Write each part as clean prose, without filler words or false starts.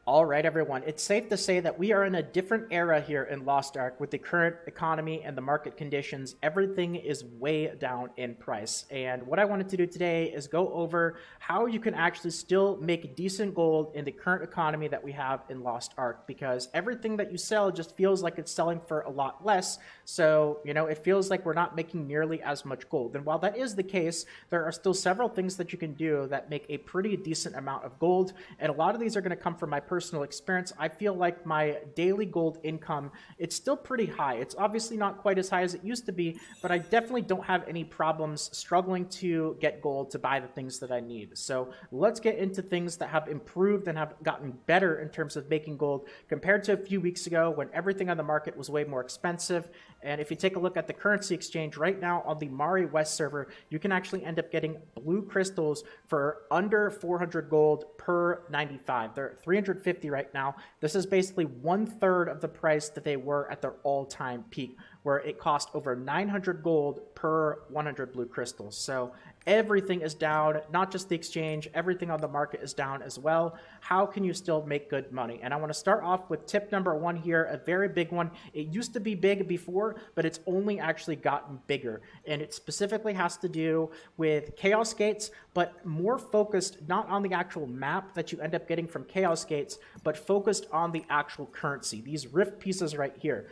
All right, everyone. It's safe to say that we are in a different era here in Lost Ark with the current economy and the market conditions. Everything is way down in price. And what I wanted to do today is go over how you can actually still make decent gold in the current economy that we have in Lost Ark, because everything that you sell just feels like it's selling for a lot less. So, it feels like we're not making nearly as much gold. And while that is the case, there are still several things that you can do that make a pretty decent amount of gold. And a lot of these are going to come from my personal experience. I feel like my daily gold income, it's still pretty high. It's obviously not quite as high as it used to be, but I definitely don't have any problems struggling to get gold to buy the things that I need. So let's get into things that have improved and have gotten better in terms of making gold compared to a few weeks ago when everything on the market was way more expensive. And if you take a look at the currency exchange right now on the Mari West server, you can actually end up getting blue crystals for under 400 gold per 95. They're 350 right now. This is basically 1/3 of the price that they were at their all-time peak, where it cost over 900 gold per 100 blue crystals. So everything is down, not just the exchange, everything on the market is down as well. How can you still make good money? And I want to start off with tip number one here, a very big one. It used to be big before, but it's only actually gotten bigger. And it specifically has to do with Chaos Gates, but more focused not on the actual map that you end up getting from Chaos Gates, but focused on the actual currency, these rift pieces right here.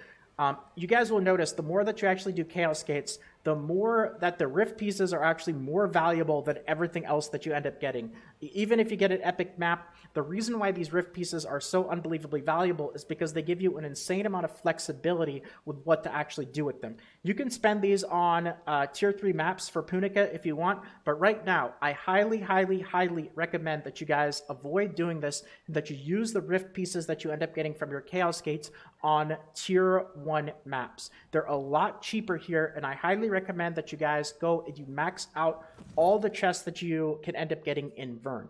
You guys will notice the more that you actually do Chaos Gates, the more that the rift pieces are actually more valuable than everything else that you end up getting. Even if you get an epic map, the reason why these rift pieces are so unbelievably valuable is because they give you an insane amount of flexibility with what to actually do with them. You can spend these on tier 3 maps for Punica if you want, but right now, I highly, highly, highly recommend that you guys avoid doing this, and that you use the rift pieces that you end up getting from your Chaos Gates on tier 1 maps. They're a lot cheaper here, and I highly recommend that you guys go and you max out all the chests that you can end up getting in Vern.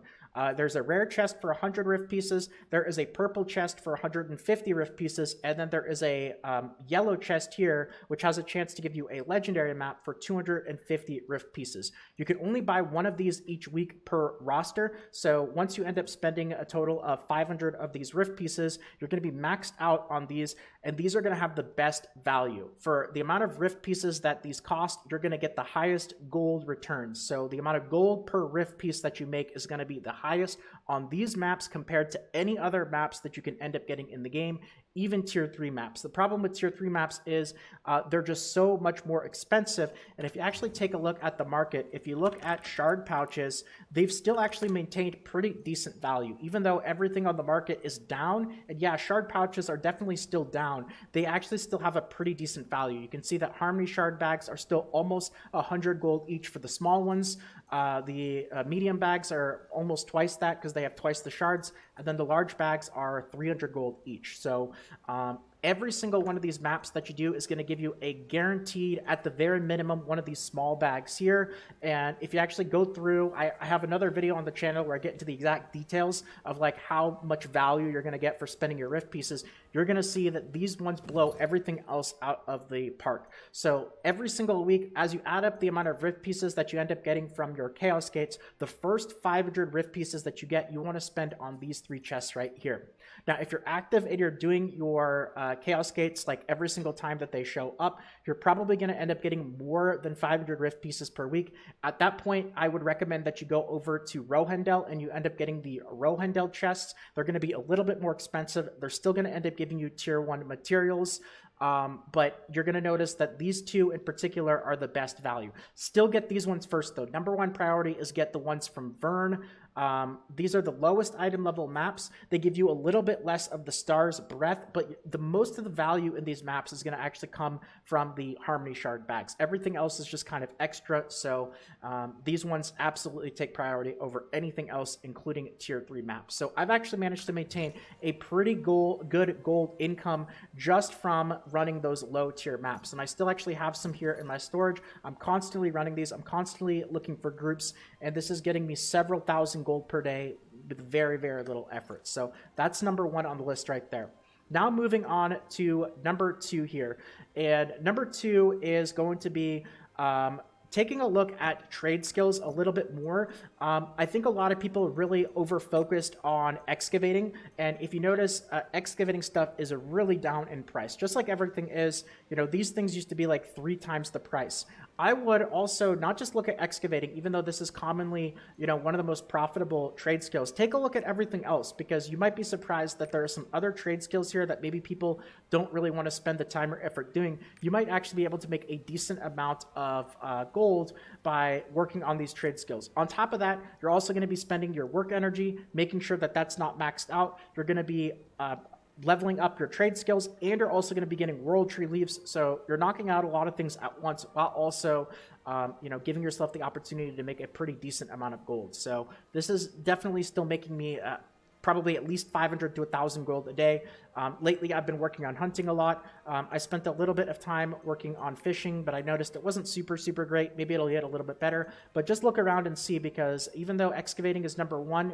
There's a rare chest for 100 rift pieces, there is a purple chest for 150 rift pieces, and then there is a yellow chest here which has a chance to give you a legendary map for 250 rift pieces. You can only buy one of these each week per roster, so once you end up spending a total of 500 of these rift pieces, you're going to be maxed out on these, and these are going to have the best value. For the amount of rift pieces that these cost, you're going to get the highest gold returns. So the amount of gold per rift piece that you make is going to be the highest on these maps compared to any other maps that you can end up getting in the game, even tier 3 maps. The problem with tier 3 maps is they're just so much more expensive. And if you actually take a look at the market, if you look at shard pouches, they've still actually maintained pretty decent value, even though everything on the market is down. And yeah, shard pouches are definitely still down. They actually still have a pretty decent value. You can see that Harmony shard bags are still almost 100 gold each for the small ones. The medium bags are almost twice that because they have twice the shards, and then the large bags are 300 gold each. So every single one of these maps that you do is going to give you a guaranteed, at the very minimum, one of these small bags here. And if you actually go through, I have another video on the channel where I get into the exact details of like how much value you're going to get for spending your rift pieces. You're going to see that these ones blow everything else out of the park. So every single week, as you add up the amount of rift pieces that you end up getting from your Chaos Gates, the first 500 rift pieces that you get, you want to spend on these 3 chests right here. Now, if you're active and you're doing your Chaos Gates like every single time that they show up, you're probably going to end up getting more than 500 rift pieces per week. At that point, I would recommend that you go over to Rohendel and you end up getting the Rohendel chests. They're going to be a little bit more expensive. They're still going to end up giving you tier 1 materials. But you're going to notice that these 2 in particular are the best value. Still get these ones first though. Number 1 priority is get the ones from Vern. These are the lowest item level maps. They give you a little bit less of the Star's Breath, but the most of the value in these maps is going to actually come from the Harmony shard bags. Everything else is just kind of extra, so these ones absolutely take priority over anything else, including tier 3 maps. So I've actually managed to maintain a pretty good gold income just from running those low tier maps, and I still actually have some here in my storage. I'm constantly running these. I'm constantly looking for groups, and this is getting me several thousand gold per day with very, very little effort. So that's number 1 on the list right there. Now moving on to number 2 here. And number 2 is going to be taking a look at trade skills a little bit more, I think a lot of people really over-focused on excavating. And if you notice, excavating stuff is really down in price, just like everything is. You know, these things used to be like 3 times the price. I would also not just look at excavating, even though this is commonly, you know, one of the most profitable trade skills. Take a look at everything else, because you might be surprised that there are some other trade skills here that maybe people don't really want to spend the time or effort doing. You might actually be able to make a decent amount of gold by working on these trade skills. On top of that, you're also going to be spending your work energy, making sure that that's not maxed out. You're going to be leveling up your trade skills, and you're also going to be getting world tree leaves. So you're knocking out a lot of things at once, while also you know, giving yourself the opportunity to make a pretty decent amount of gold. So this is definitely still making me probably at least 500 to 1,000 gold a day. Lately, I've been working on hunting a lot. I spent a little bit of time working on fishing, but I noticed it wasn't super great. Maybe it'll get a little bit better, but just look around and see, because even though excavating is number one,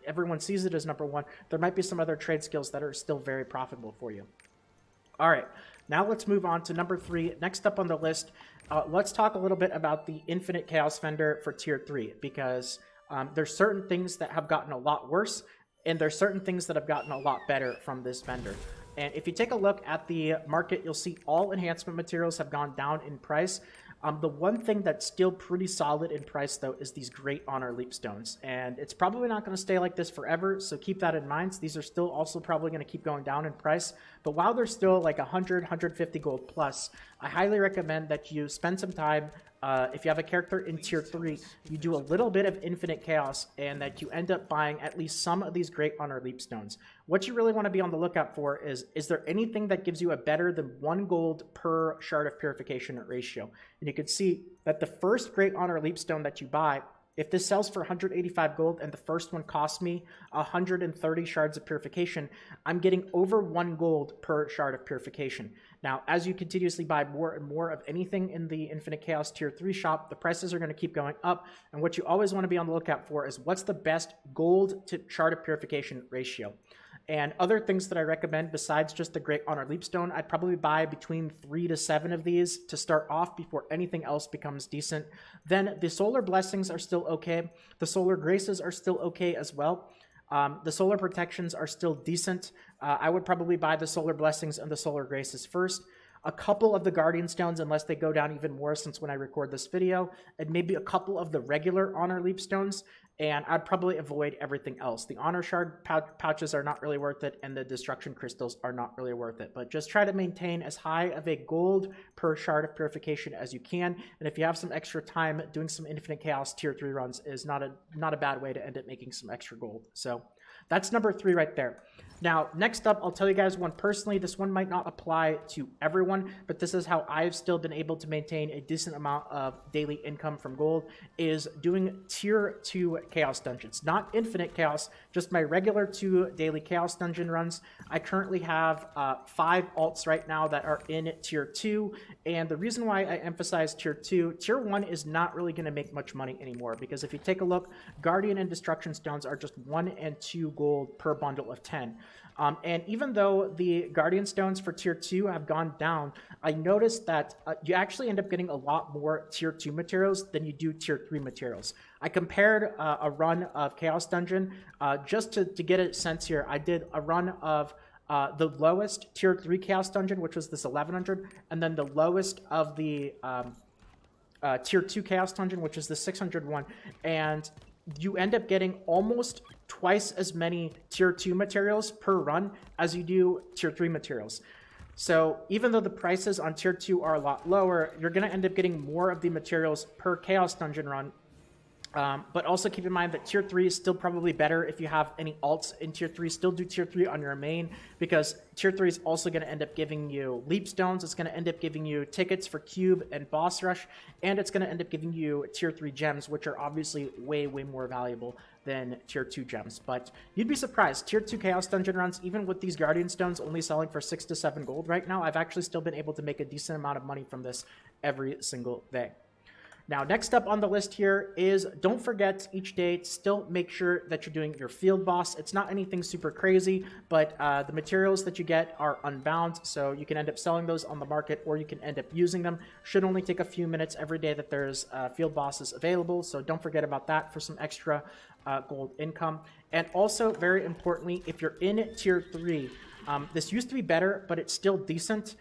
everyone sees it as number one, there might be some other trade skills that are still very profitable for you. All right, now let's move on to number 3. Next up on the list, let's talk a little bit about the Infinite Chaos Vendor for Tier 3, because there's certain things that have gotten a lot worse, and there's certain things that have gotten a lot better from this vendor. And if you take a look at the market, you'll see all enhancement materials have gone down in price. The one thing that's still pretty solid in price, though, is these Great Honor Leapstones. And it's probably not going to stay like this forever, so keep that in mind. These are still also probably going to keep going down in price. But while they're still like 100, 150 gold plus, I highly recommend that you spend some time, if you have a character in Tier 3, you do a little bit of Infinite Chaos, and that you end up buying at least some of these Great Honor Leapstones. What you really want to be on the lookout for is there anything that gives you a better than 1 gold per Shard of Purification ratio? And you can see that the first Great Honor Leapstone that you buy, if this sells for 185 gold and the first one costs me 130 shards of purification, I'm getting over 1 gold per shard of purification. Now, as you continuously buy more and more of anything in the Infinite Chaos Tier 3 shop, the prices are going to keep going up. And what you always want to be on the lookout for is what's the best gold to shard of purification ratio. And other things that I recommend besides just the Great Honor Leapstone, I'd probably buy between 3 to 7 of these to start off before anything else becomes decent. Then the Solar Blessings are still okay. The Solar Graces are still okay as well. The Solar Protections are still decent. I would probably buy the Solar Blessings and the Solar Graces first. A couple of the Guardian Stones, unless they go down even more since when I record this video, and maybe a couple of the regular Honor Leap Stones, and I'd probably avoid everything else. The Honor Shard pouches are not really worth it, and the Destruction Crystals are not really worth it. But just try to maintain as high of a gold per Shard of Purification as you can, and if you have some extra time, doing some Infinite Chaos Tier 3 runs is not a bad way to end up making some extra gold. So that's number 3 right there. Now, next up, I'll tell you guys one personally. This one might not apply to everyone, but this is how I've still been able to maintain a decent amount of daily income from gold, is doing Tier 2 Chaos Dungeons. Not Infinite Chaos, just my regular 2 daily Chaos Dungeon runs. I currently have 5 alts right now that are in Tier 2, and the reason why I emphasize Tier 2, Tier 1 is not really going to make much money anymore, because if you take a look, Guardian and Destruction Stones are just 1 and 2 gold per bundle of 10. And even though the Guardian Stones for Tier 2 have gone down, I noticed that you actually end up getting a lot more Tier 2 materials than you do Tier 3 materials. I compared a run of Chaos Dungeon. Just to get a sense here, I did a run of the lowest Tier 3 Chaos Dungeon, which was this 1100, and then the lowest of the Tier 2 Chaos Dungeon, which is the 601, and you end up getting almost twice as many Tier 2 materials per run as you do Tier 3 materials. So even though the prices on Tier 2 are a lot lower, you're going to end up getting more of the materials per Chaos Dungeon run. But also keep in mind that Tier 3 is still probably better if you have any alts in Tier 3. Still do Tier 3 on your main, because Tier 3 is also going to end up giving you Leap Stones. It's going to end up giving you tickets for Cube and Boss Rush, and it's going to end up giving you Tier 3 gems, which are obviously way more valuable than Tier 2 gems. But you'd be surprised. Tier 2 Chaos Dungeon runs, even with these Guardian Stones only selling for 6 to 7 gold right now, I've actually still been able to make a decent amount of money from this every single day. Now, next up on the list here is don't forget each day to still make sure that you're doing your field boss. It's not anything super crazy, but the materials that you get are unbound, so you can end up selling those on the market or you can end up using them. Should only take a few minutes every day that there's field bosses available, so don't forget about that for some extra gold income. And also, very importantly, if you're in tier 3, this used to be better, but it's still decent.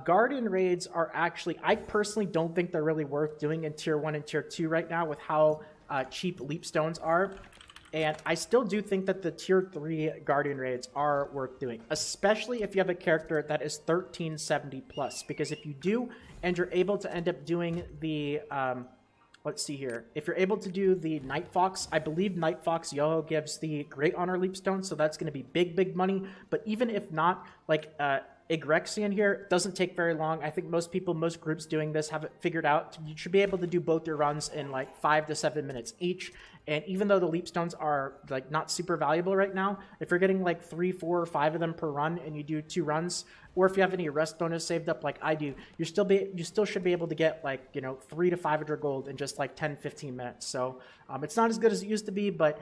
Guardian raids are actually, I personally don't think they're really worth doing in tier 1 and tier 2 right now with how cheap leap stones are. And I still do think that the tier 3 Guardian raids are worth doing, especially if you have a character that is 1370 plus. Because if you do, and you're able to end up doing the, let's see here, if you're able to do the Night Fox, I believe Night Fox Yoho gives the Great Honor Leap Stone, so that's going to be big money. But even if not, like, Egrexian here doesn't take very long. I think most people, most groups doing this have it figured out. You should be able to do both your runs in like 5 to 7 minutes each. And even though the leap stones are like not super valuable right now, if you're getting like 3, 4, or 5 of them per run and you do 2 runs, or if you have any rest bonus saved up like I do, you still should be able to get like, you know, 300 to 500 gold in just like 10, 15 minutes. So it's not as good as it used to be, but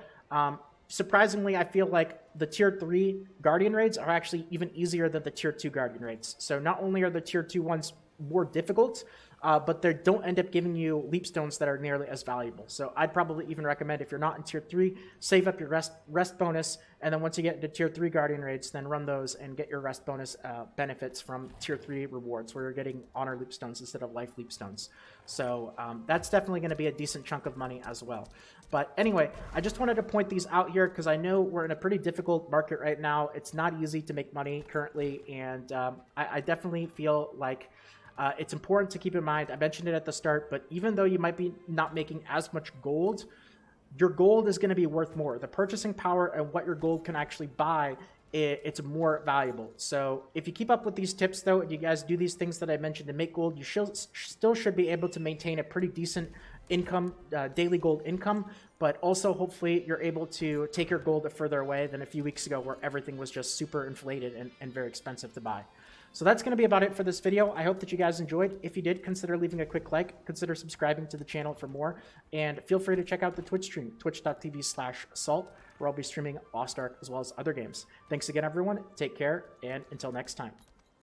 surprisingly, I feel like the tier 3 Guardian raids are actually even easier than the tier 2 Guardian raids. So not only are the tier 2 ones more difficult, but they don't end up giving you leap stones that are nearly as valuable. So I'd probably even recommend, if you're not in tier 3, save up your rest bonus, and then once you get into tier 3 Guardian raids, then run those and get your rest bonus benefits from tier 3 rewards, where you're getting honor leap stones instead of life leap stones. So that's definitely going to be a decent chunk of money as well. But anyway, I just wanted to point these out here because I know we're in a pretty difficult market right now. It's not easy to make money currently, and I definitely feel like it's important to keep in mind. I mentioned it at the start, but even though you might be not making as much gold, your gold is going to be worth more. The purchasing power and what your gold can actually buy, it's more valuable. So if you keep up with these tips, though, and you guys do these things that I mentioned to make gold, you still should be able to maintain a pretty decent income, daily gold income, but also hopefully you're able to take your gold further away than a few weeks ago where everything was just super inflated and very expensive to buy. So that's going to be about it for this video. I hope that you guys enjoyed. If you did, consider leaving a quick like, consider subscribing to the channel for more, and feel free to check out the Twitch stream, twitch.tv/salt, where I'll be streaming Lost Ark as well as other games. Thanks again, everyone. Take care, and until next time.